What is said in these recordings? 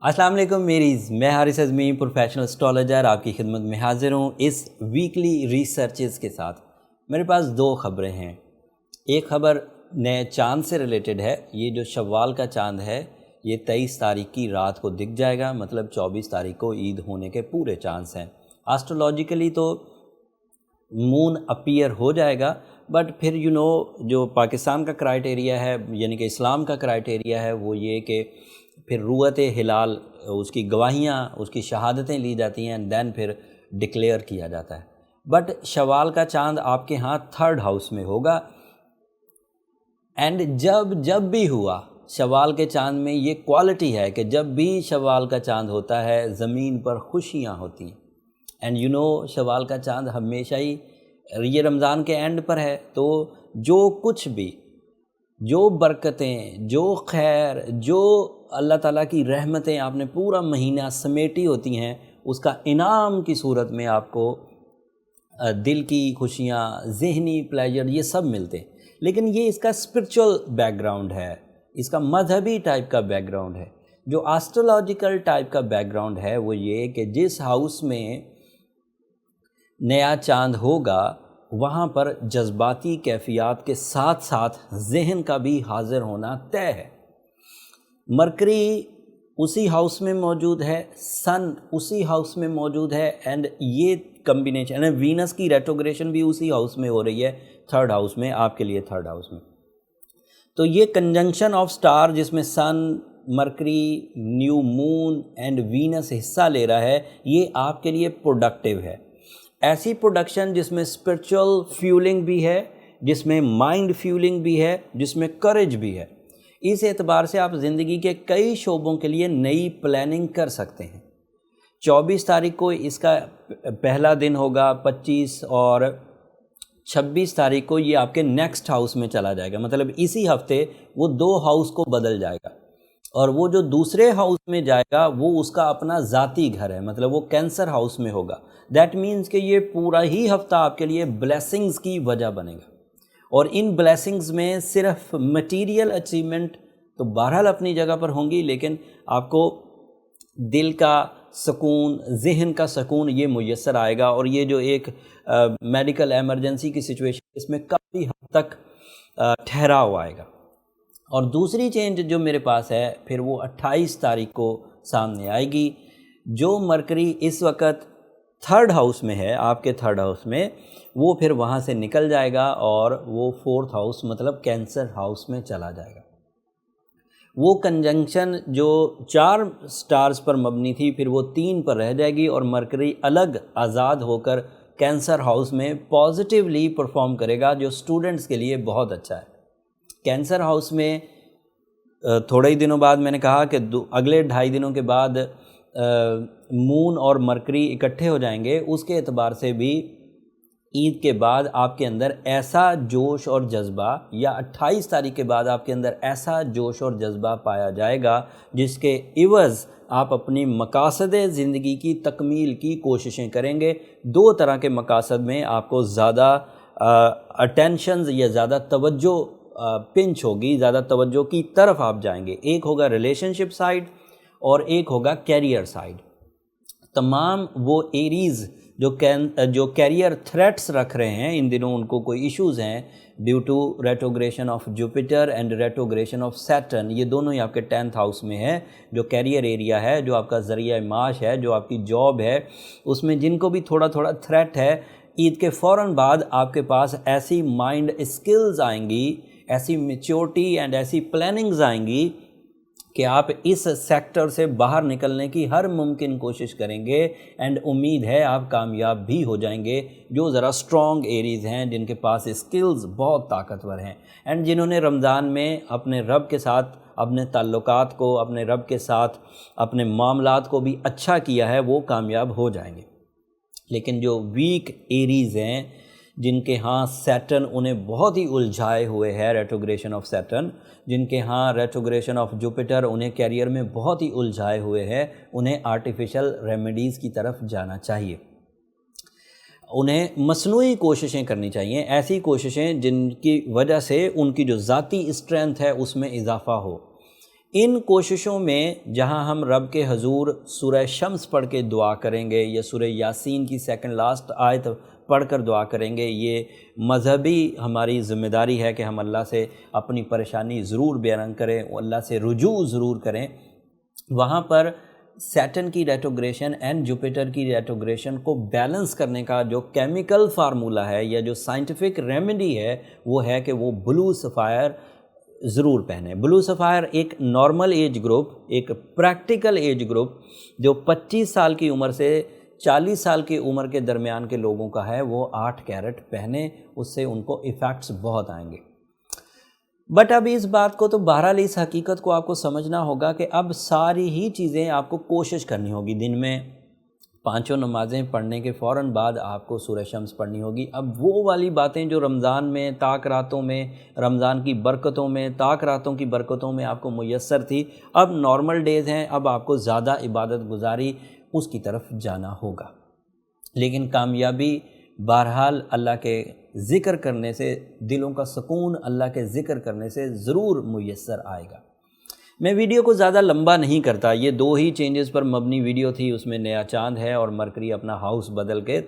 السلام علیکم میریز، میں حارث اعظمی پروفیشنل اسٹرالوجر آپ کی خدمت میں حاضر ہوں اس ویکلی ریسرچز کے ساتھ۔ میرے پاس دو خبریں ہیں۔ ایک خبر نئے چاند سے ریلیٹڈ ہے۔ یہ جو شوال کا چاند ہے یہ 23 تاریخ کی رات کو دکھ جائے گا، مطلب 24 تاریخ کو عید ہونے کے پورے چانس ہیں۔ آسٹرولوجیکلی تو مون اپیئر ہو جائے گا، بٹ پھر جو پاکستان کا کرائٹیریا ہے، یعنی کہ اسلام کا کرائٹیریا ہے، وہ یہ کہ پھر رویت ہلال، اس کی گواہیاں، اس کی شہادتیں لی جاتی ہیں، دین پھر ڈکلیئر کیا جاتا ہے۔ بٹ شوال کا چاند آپ کے ہاں 3rd ہاؤس میں ہوگا، اینڈ جب بھی ہوا شوال کے چاند میں یہ کوالٹی ہے کہ جب بھی شوال کا چاند ہوتا ہے زمین پر خوشیاں ہوتی ہیں۔ اینڈ شوال کا چاند ہمیشہ ہی یہ رمضان کے اینڈ پر ہے، تو جو کچھ بھی، جو برکتیں، جو خیر، جو اللہ تعالیٰ کی رحمتیں آپ نے پورا مہینہ سمیٹی ہوتی ہیں، اس کا انعام کی صورت میں آپ کو دل کی خوشیاں، ذہنی پلیجر، یہ سب ملتے ہیں۔ لیکن یہ اس کا اسپرچول بیک گراؤنڈ ہے، اس کا مذہبی ٹائپ کا بیک گراؤنڈ ہے۔ جو آسٹرولوجیکل ٹائپ کا بیک گراؤنڈ ہے وہ یہ کہ جس ہاؤس میں نیا چاند ہوگا وہاں پر جذباتی کیفیات کے ساتھ ساتھ ذہن کا بھی حاضر ہونا طے ہے۔ مرکری اسی ہاؤس میں موجود ہے، سن اسی ہاؤس میں موجود ہے، اینڈ یہ کمبینیشن، وینس کی ریٹروگریشن بھی اسی ہاؤس میں ہو رہی ہے، 3rd ہاؤس میں، آپ کے لیے 3rd ہاؤس میں۔ تو یہ کنجنکشن آف سٹار جس میں sun, Mercury, new moon and Venus حصہ لے رہا ہے، یہ آپ کے لیے پروڈکٹیو ہے۔ ایسی پروڈکشن جس میں اسپرچول فیولنگ بھی ہے، جس میں مائنڈ فیولنگ بھی ہے، جس میں کریج بھی ہے۔ اس اعتبار سے آپ زندگی کے کئی شعبوں کے لیے نئی پلاننگ کر سکتے ہیں۔ 24 تاریخ کو اس کا پہلا دن ہوگا، 25 اور 26 تاریخ کو یہ آپ کے نیکسٹ ہاؤس میں چلا جائے گا، مطلب اسی ہفتے وہ 2 ہاؤس کو بدل جائے گا، اور وہ جو دوسرے ہاؤس میں جائے گا وہ اس کا اپنا ذاتی گھر ہے، مطلب وہ کینسر ہاؤس میں ہوگا۔ دیٹ مینز کہ یہ پورا ہی ہفتہ آپ کے لیے بلیسنگز کی وجہ بنے گا، اور ان بلیسنگز میں صرف مٹیریل اچیومنٹ تو بہرحال اپنی جگہ پر ہوں گی، لیکن آپ کو دل کا سکون، ذہن کا سکون یہ میسر آئے گا، اور یہ جو ایک میڈیکل ایمرجنسی کی سچویشن اس میں کافی حد تک ٹھہراؤ آئے گا۔ اور دوسری چینج جو میرے پاس ہے پھر وہ 28 تاریخ کو سامنے آئے گی۔ جو مرکری اس وقت 3rd ہاؤس میں ہے، آپ کے 3rd ہاؤس میں، وہ پھر وہاں سے نکل جائے گا اور وہ 4th ہاؤس مطلب کینسر ہاؤس میں چلا جائے گا۔ وہ کنجنکشن جو 4 سٹارز پر مبنی تھی پھر وہ 3 پر رہ جائے گی، اور مرکری الگ آزاد ہو کر کینسر ہاؤس میں پازیٹیولی پرفارم کرے گا، جو سٹوڈنٹس کے لیے بہت اچھا ہے۔ کینسر ہاؤس میں تھوڑے ہی دنوں بعد میں نے کہا کہ اگلے 2.5 دنوں کے بعد مون اور مرکری اکٹھے ہو جائیں گے، اس کے اعتبار سے بھی عید کے بعد آپ کے اندر ایسا جوش اور جذبہ، یا 28 تاریخ کے بعد آپ کے اندر ایسا جوش اور جذبہ پایا جائے گا جس کے عوض آپ اپنی مقاصد زندگی کی تکمیل کی کوششیں کریں گے۔ 2 طرح کے مقاصد میں آپ کو زیادہ اٹینشنز یا زیادہ توجہ پنچ ہوگی، زیادہ توجہ کی طرف آپ جائیں گے۔ ایک ہوگا ریلیشن شپ سائڈ اور ایک ہوگا کیریئر سائڈ۔ تمام وہ ایریز جو کیریئر تھریٹس رکھ رہے ہیں ان دنوں، ان کو کوئی ایشوز ہیں due to retrogression of Jupiter and retrogression of Saturn, یہ دونوں ہی آپ کے 10th ہاؤس میں ہے۔ جو کیریئر ایریا ہے، جو آپ کا ذریعہ معاش ہے، جو آپ کی جاب ہے، اس میں جن کو بھی تھوڑا تھوڑا تھریٹ ہے، عید کے فوراً بعد آپ کے پاس ایسی مائنڈ اسکلز آئیں گی، ایسی میچورٹی اینڈ ایسی پلاننگز آئیں گی کہ آپ اس سیکٹر سے باہر نکلنے کی ہر ممکن کوشش کریں گے، اینڈ امید ہے آپ کامیاب بھی ہو جائیں گے۔ جو ذرا اسٹرانگ ایریز ہیں، جن کے پاس اسکلز بہت طاقتور ہیں، اینڈ جنہوں نے رمضان میں اپنے رب کے ساتھ اپنے تعلقات کو، اپنے رب کے ساتھ اپنے معاملات کو بھی اچھا کیا ہے، وہ کامیاب ہو جائیں گے۔ لیکن جو ویک ایریز ہیں، جن کے ہاں سیٹرن انہیں بہت ہی الجھائے ہوئے ہے، ریٹروگریشن آف سیٹرن، جن کے ہاں ریٹروگریشن آف جوپیٹر انہیں کیریئر میں بہت ہی الجھائے ہوئے ہے، انہیں آرٹیفیشل ریمیڈیز کی طرف جانا چاہیے۔ انہیں مصنوعی کوششیں کرنی چاہیے، ایسی کوششیں جن کی وجہ سے ان کی جو ذاتی اسٹرینتھ ہے اس میں اضافہ ہو۔ ان کوششوں میں جہاں ہم رب کے حضور سورہ شمس پڑھ کے دعا کریں گے یا سورہ یاسین کی سیکنڈ لاسٹ آیت پڑھ کر دعا کریں گے، یہ مذہبی ہماری ذمہ داری ہے کہ ہم اللہ سے اپنی پریشانی ضرور بیان کریں، اللہ سے رجوع ضرور کریں۔ وہاں پر سیٹن کی ریٹروگریشن اینڈ جوپیٹر کی ریٹروگریشن کو بیلنس کرنے کا جو کیمیکل فارمولہ ہے یا جو سائنٹیفک ریمیڈی ہے وہ ہے کہ وہ بلو سفائر ضرور پہنیں۔ بلو سفائر ایک نارمل ایج گروپ، ایک پریکٹیکل ایج گروپ جو 25 سال کی عمر سے 40 سال کی عمر کے درمیان کے لوگوں کا ہے، وہ 8 کیرٹ پہنیں، اس سے ان کو ایفیکٹس بہت آئیں گے۔ بٹ اب اس بات کو تو بہرحال اس حقیقت کو آپ کو سمجھنا ہوگا کہ اب ساری ہی چیزیں آپ کو کوشش کرنی ہوگی۔ دن میں 5 نمازیں پڑھنے کے فوراً بعد آپ کو سورہ شمس پڑھنی ہوگی۔ اب وہ والی باتیں جو رمضان میں طاق راتوں میں، رمضان کی برکتوں میں، طاق راتوں کی برکتوں میں آپ کو میسر تھی، اب نارمل ڈیز ہیں، اب آپ کو زیادہ عبادت گزاری اس کی طرف جانا ہوگا۔ لیکن کامیابی بہرحال اللہ کے ذکر کرنے سے، دلوں کا سکون اللہ کے ذکر کرنے سے ضرور میسر آئے گا۔ میں ویڈیو کو زیادہ لمبا نہیں کرتا، یہ 2 ہی چینجز پر مبنی ویڈیو تھی، اس میں نیا چاند ہے اور مرکری اپنا ہاؤس بدل کے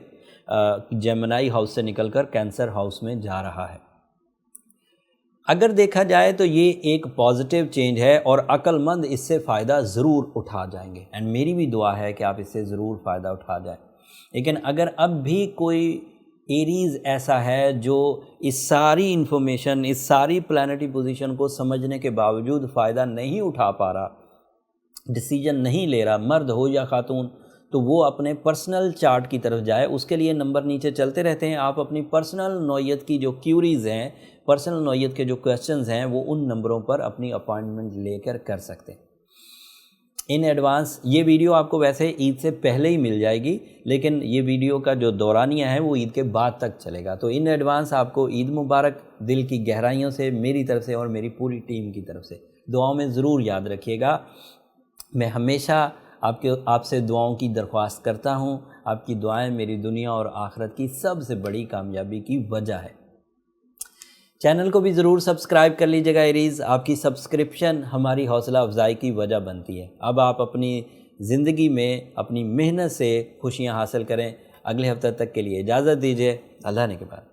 جیمنائی ہاؤس سے نکل کر کینسر ہاؤس میں جا رہا ہے۔ اگر دیکھا جائے تو یہ ایک پازیٹیو چینج ہے اور عقل مند اس سے فائدہ ضرور اٹھا جائیں گے، اینڈ میری بھی دعا ہے کہ آپ اس سے ضرور فائدہ اٹھا جائیں۔ لیکن اگر اب بھی کوئی ایریز ایسا ہے جو اس ساری انفارمیشن، اس ساری پلانٹری پوزیشن کو سمجھنے کے باوجود فائدہ نہیں اٹھا پا رہا، ڈیسیجن نہیں لے رہا، مرد ہو یا خاتون، تو وہ اپنے پرسنل چارٹ کی طرف جائے۔ اس کے لیے نمبر نیچے چلتے رہتے ہیں، آپ اپنی پرسنل نوعیت کی جو کیوریز ہیں، پرسنل نوعیت کے جو کویسچنز ہیں، وہ ان نمبروں پر اپنی اپائنٹمنٹ لے کر سکتے ہیں۔ ان ایڈوانس یہ ویڈیو آپ کو ویسے عید سے پہلے ہی مل جائے گی، لیکن یہ ویڈیو کا جو دورانیہ ہے وہ عید کے بعد تک چلے گا۔ تو ان ایڈوانس آپ کو عید مبارک، دل کی گہرائیوں سے میری طرف سے اور میری پوری ٹیم کی طرف سے دعاؤں میں ضرور یاد رکھیے گا۔ میں ہمیشہ آپ سے دعاؤں کی درخواست کرتا ہوں۔ آپ کی دعائیں میری دنیا اور آخرت کی سب سے بڑی کامیابی کی وجہ ہے۔ چینل کو بھی ضرور سبسکرائب کر لیجیے گا ایریز، آپ کی سبسکرپشن ہماری حوصلہ افزائی کی وجہ بنتی ہے۔ اب آپ اپنی زندگی میں اپنی محنت سے خوشیاں حاصل کریں۔ اگلے ہفتہ تک کے لیے اجازت دیجیے، اللہ نے کے بعد۔